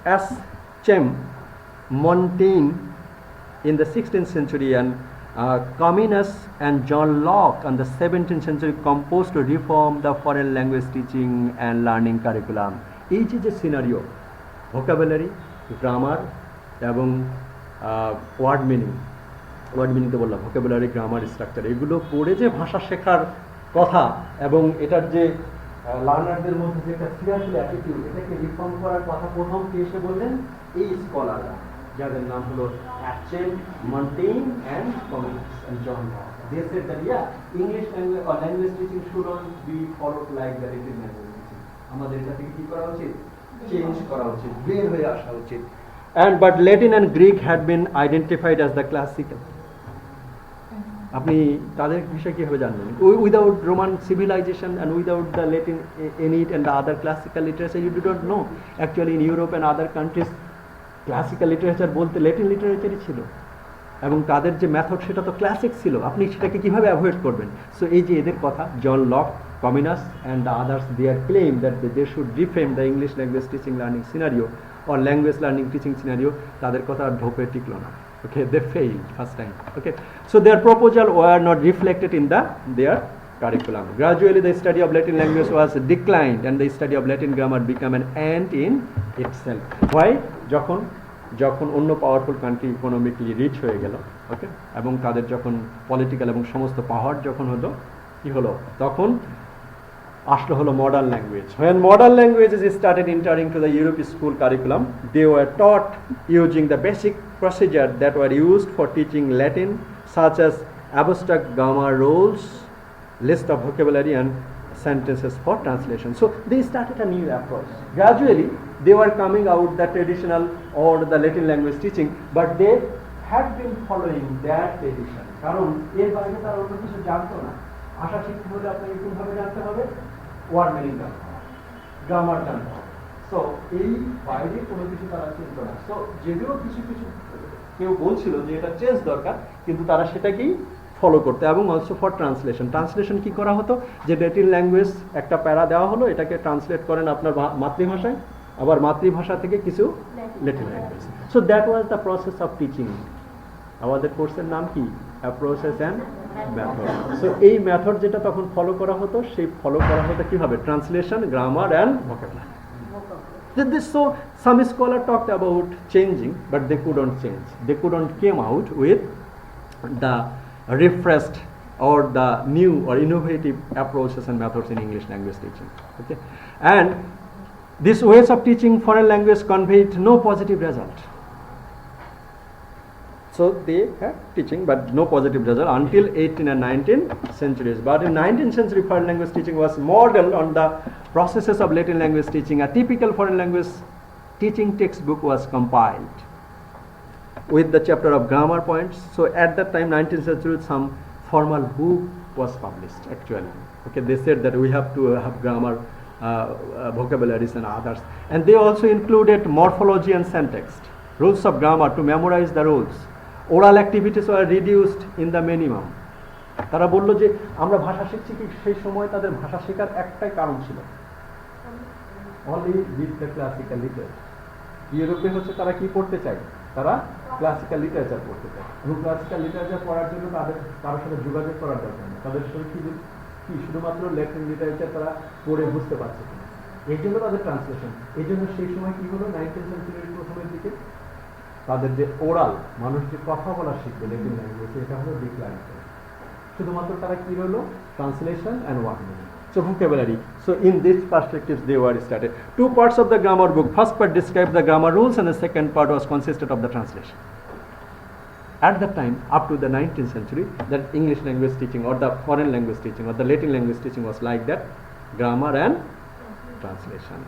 as Montaigne in the 16th century and Comenius and John Locke in the 17th century composed to reform the foreign language teaching and learning curriculum. Each is a scenario, vocabulary, grammar, এবং word meaning তো বললাম, vocabulary, grammar, structure, এগুলো পড়ে যে ভাষা শেখার কথা এবং এটার যে লার্নারদের মধ্যে যে একটা সিরিয়াসলি অ্যাটিটিউড, এটাকে রিফর্ম করার কথা প্রথম কে এসে বললেন? এই স্কলাররা, যাদের নাম হলো Montaigne and Comenius and John Locke. They said that English language or language teaching shouldn't be followed like the written language teaching. আমাদের এটা থেকে কি করা উচিত? চেঞ্জ করা উচিত, বের হয়ে আসা উচিত। But Latin and Greek had been identified as the classical. আপনি তাদের বিষয়ে কিভাবে জানবেন? Without Roman civilization and without the Latin in it and the other classical literature, you do not know. Actually in Europe and other countries, classical literature বলতে Latin literature ছিল এবং তাদের যে মেথড সেটা তো ক্লাসিক ছিল। আপনি সেটাকে কিভাবে অ্যাভয়েড করবেন? সো এই যে এদের কথা, John Locke, Comenius and the others, their claim that they should reframe the English language teaching learning scenario or language learning teaching scenario, তাদের কথা আর ঢোপে টিকলো না। Okay, they failed first time. Okay, so their proposal were not reflected in their curriculum. Gradually the study of Latin language was declined and the study of Latin grammar became an end in itself. Why? যখন অন্য powerful country economically rich হয়ে গেল, ওকে, এবং তাদের যখন political এবং সমস্ত পাওয়ার যখন হলো, কি হলো? তখন আসলো হলো modern language. When modern languages started entering to the European school curriculum, they were taught using the basic procedure that were used for teaching Latin, such as abstract grammar rules, list of vocabulary and sentences for translation. So they started a new approach. Gradually they were coming out the traditional or the Latin language teaching, but they had been following that tradition. কারণ এর বাইরে তারা অন্য কিছু জানতো না। ভাষা শিখতে হলে আপনাকে কোনভাবে জানতে হবে? ওয়ার্ড মিনিং জানতে হবে, গ্রামার জানতে হবে। সো এই বাইরে কোনো কিছু তারা চিনত না। সো যদিও কিছু কেউ বলছিল যে এটা চেঞ্জ দরকার, কিন্তু তারা সেটাকেই ফলো করতে। এবং অলসো ফর ট্রান্সলেশন কি করা হতো? যে ল্যাটিন ল্যাঙ্গুয়েজ একটা প্যারা দেওয়া হলো, এটাকে ট্রান্সলেট করেন আপনার মাতৃভাষায়, আবার মাতৃভাষা থেকে কিছু Latin language. So that was the process of teaching. আমাদের কোর্সের নাম কি? Process and method. সো এই মেথড যেটা তখন ফলো করা হতো, সেই ফলো করা হতো কিভাবে? Translation, grammar and vocabulary. So some scholars talked about changing, but they couldn't change. They couldn't came out with the refreshed or the new or innovative approaches and methods in English language teaching. Okay, and these ways of teaching foreign language conveyed no positive result. So they had teaching but no positive result until 18th and 19th centuries. But in 19th century, foreign language teaching was modeled on the processes of Latin language teaching. A typical foreign language teaching textbook was compiled with the chapter of grammar points. So at that time, 19th century, some formal book was published actually. Okay, they said that we have to have grammar, vocabularies and others. And they also included morphology and syntax, rules of grammar to memorize the rules. Oral activities were reduced in the minimum. তারা বললো যে আমরা ভাষা শিখছি কি, সেই সময় তাদের ভাষা শেখার একটাই কারণ ছিল, only with the classical literature. ইউরোপে হচ্ছে তারা কি পড়তে চায়? তারা ক্লাসিক্যাল লিটারেচার পড়তে চায় এবং ক্লাসিক্যাল লিটারেচার পড়ার জন্য তাদের কারোর সাথে যোগাযোগ করার দরকার নেই। তাদের সাথে কি শুধুমাত্র ল্যাটিন লিটারেচার তারা পড়ে বুঝতে পারছে কিনা, এই জন্য তাদের ট্রান্সলেশন। এই জন্য সেই সময় কি হলো, 19th সেঞ্চুরির প্রথমের দিকে তাদের যে ওরাল, মানুষ যে কথা বলা শিখবে ল্যাটিন ল্যাঙ্গুয়েজে, এটা হলো ডিক্লাইন করে। শুধুমাত্র তারা কি হলো? Translation and word meaning. So vocabulary. So in these perspectives they were started. Two parts of the grammar book. First part described the grammar rules and the second part was consisted of the translation. At that time, up to the 19th century, that English language teaching or the foreign language teaching or the Latin language teaching was like that, grammar and translation.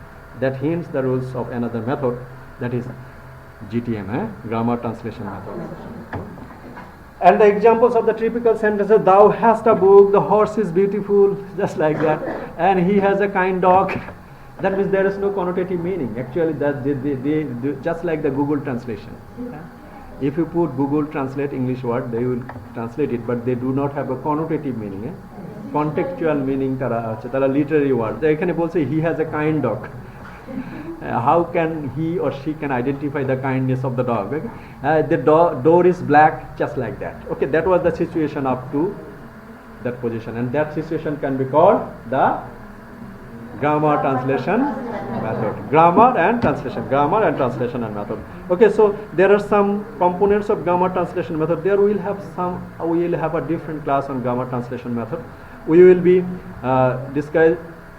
That hints the rules of another method, that is GTM, grammar translation method. And the examples of the typical sentences: thou hast a book, the horse is beautiful, just like that, and he has a kind dog. That means there is no connotative meaning. Actually, that they just like the Google translation. If you put Google translate English word, they will translate it, but they do not have a connotative meaning. Contextual meaning tara literary word. এখানে বলছে he has a kind dog. how can he or she can identify the kindness of the dog? Okay? The door is black, just like that. Okay, that was the situation up to that position, and that situation can be called the grammar translation method. Grammar and translation and method. Okay, so there are some components of grammar translation method. There we will have a different class on grammar translation method. We will be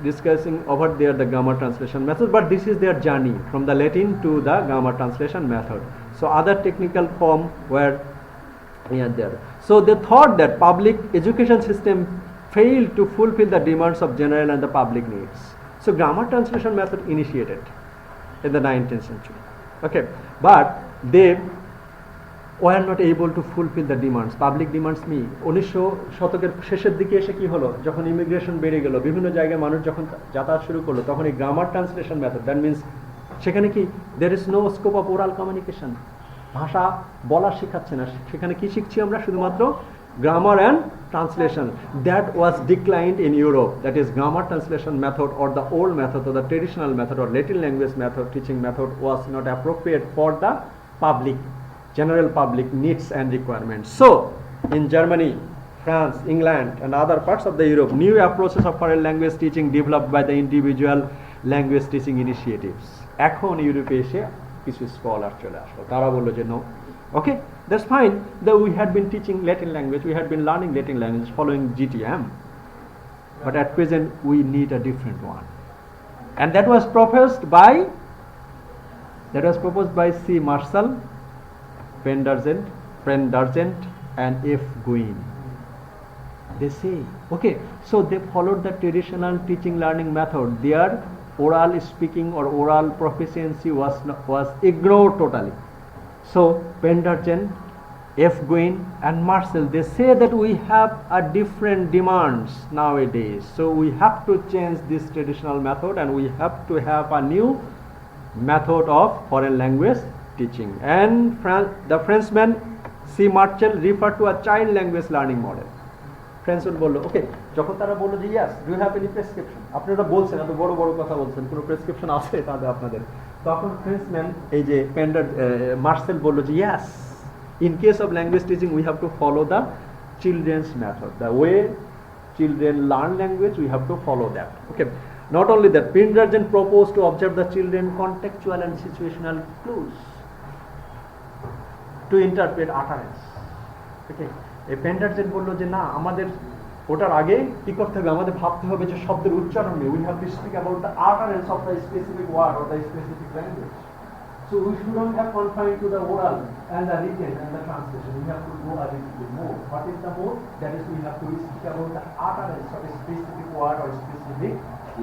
discussing over there the grammar translation method, but this is their journey from the Latin to the grammar translation method. So other technical form were there. So they thought that public education system failed to fulfill the demands of general and the public needs. So grammar translation method initiated in the 19th century. Okay, but they were not able to fulfill the demands, public demands mean 1900 শতকের শেষের দিকে এসে কি হলো, যখন immigration বেড়ে গেল, বিভিন্ন জায়গায় মানুষ যখন যাতায়াত শুরু করলো, তখন এই grammar translation method, that means সেখানে কি there is no scope of oral communication, ভাষা বলা শেখাচ্ছে না, সেখানে কি শিখছি আমরা শুধুমাত্র grammar and translation. That was declined in Europe. That is, grammar translation method or the old method or the traditional method or Latin language method, teaching method was not appropriate for the public, general public needs and requirements. So in Germany, France, England and other parts of the Europe, new approaches of foreign language teaching developed by the individual language teaching initiatives. এখন ইউরোপে এসে কিছু scholar চলে আসলো, তারা বললো যে no, okay, that's fine, though we had been teaching Latin language, we had been learning Latin language following GTM, but at present we need a different one, and that was proposed by C. Marshall, Pendargent and F. Guin. They say, okay, so they followed the traditional teaching learning method. Their oral speaking or oral proficiency was ignored totally. So Pendargent, F. Guin and Marshall, they say that we have a different demands nowadays. So we have to change this traditional method and we have to have a new method of foreign language teaching. And the Frenchman C. Marshall referred to a child language learning model. ফ্রেন্সম্যান বললো, ওকে, যখন তারা বললো যে ইয়াস do have any prescription, আপনারা বলছেন এত বড় বড় কথা বলছেন, কোনো প্রেসক্রিপশন আছে তাদের আপনাদের, তখন ফ্রেন্সম্যান এই যে মার্সেল বললো যে yes, in case of language teaching we have to follow the children's method, the way children learn language, we have to follow that. Okay, not only that, Pendargent proposed to observe the children contextual and situational clues to interpret utterance. Okay, এই পেন্ডারজেন্ট বললো যে না, আমাদের ওটার আগে কি করতে হবে, আমাদের ভাবতে হবে যে শব্দের উচ্চারণ নিয়ে, we have to speak about the utterance of the specific word or the specific language. So we should not have confined to the oral and the written and the translation. We have to go a little bit more. What is the more? That is, we have to speak about the utterance of a specific word or specific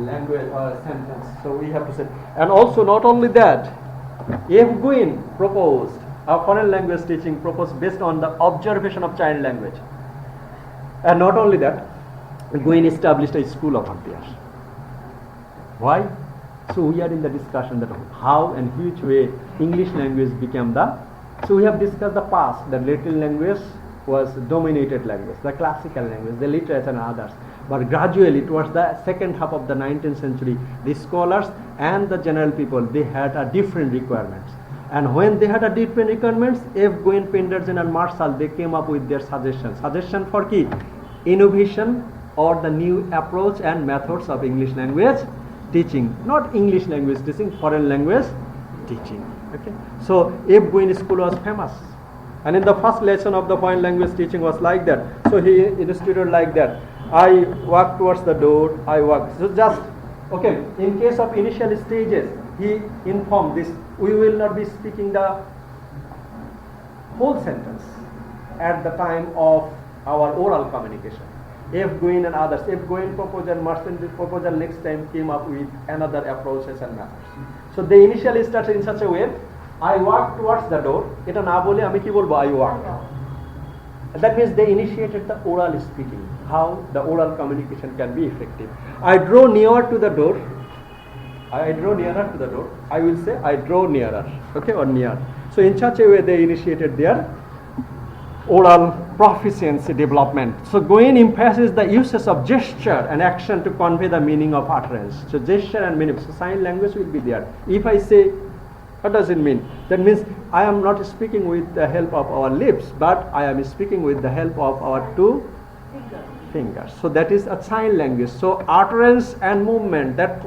language or sentence. So we have to say, and also not only that, F. Guin proposed a foreign language teaching proposed based on the observation of child language. And not only that, Guin established a school of Abdus. Why? So we are in the discussion that how and which way English language became the, so we have discussed the past, that Latin language was dominated language, the classical language, the literature and others. But gradually towards the second half of the 19th century, the scholars and the general people, they had a different requirements. And when they had a different requirements, F. Guin, Pendargent and Marshall, they came up with their suggestions. Suggestion for key innovation or the new approach and methods of English language teaching, not English language teaching, foreign language teaching. Okay, so F. Guin school was famous, and in the first lesson of the foreign language teaching was like that. So he instituted like that: I walk towards the door, I walk. So just okay. In case of initial stages, he informed this: we will not be speaking the whole sentence at the time of our oral communication. F. Guin and others, F. Guin proposal, Marshall proposal next time came up with another approaches and methods. So they initially started in such a way: I walk towards the door. Eta na bole ami ki bolbo, I walk. That means they initiated the oral speaking, how the oral communication can be effective. I draw nearer to the door. I draw nearer to the door. I will say I draw nearer. Okay, or near. So in such a way they initiated their oral proficiency development. So Goen emphasizes the usage of gesture and action to convey the meaning of utterance. So gesture and meaning, so sign language will be there. If I say, what does it mean? That means I am not speaking with the help of our lips, but I am speaking with the help of our two fingers. So that is a sign language. So utterance and movement that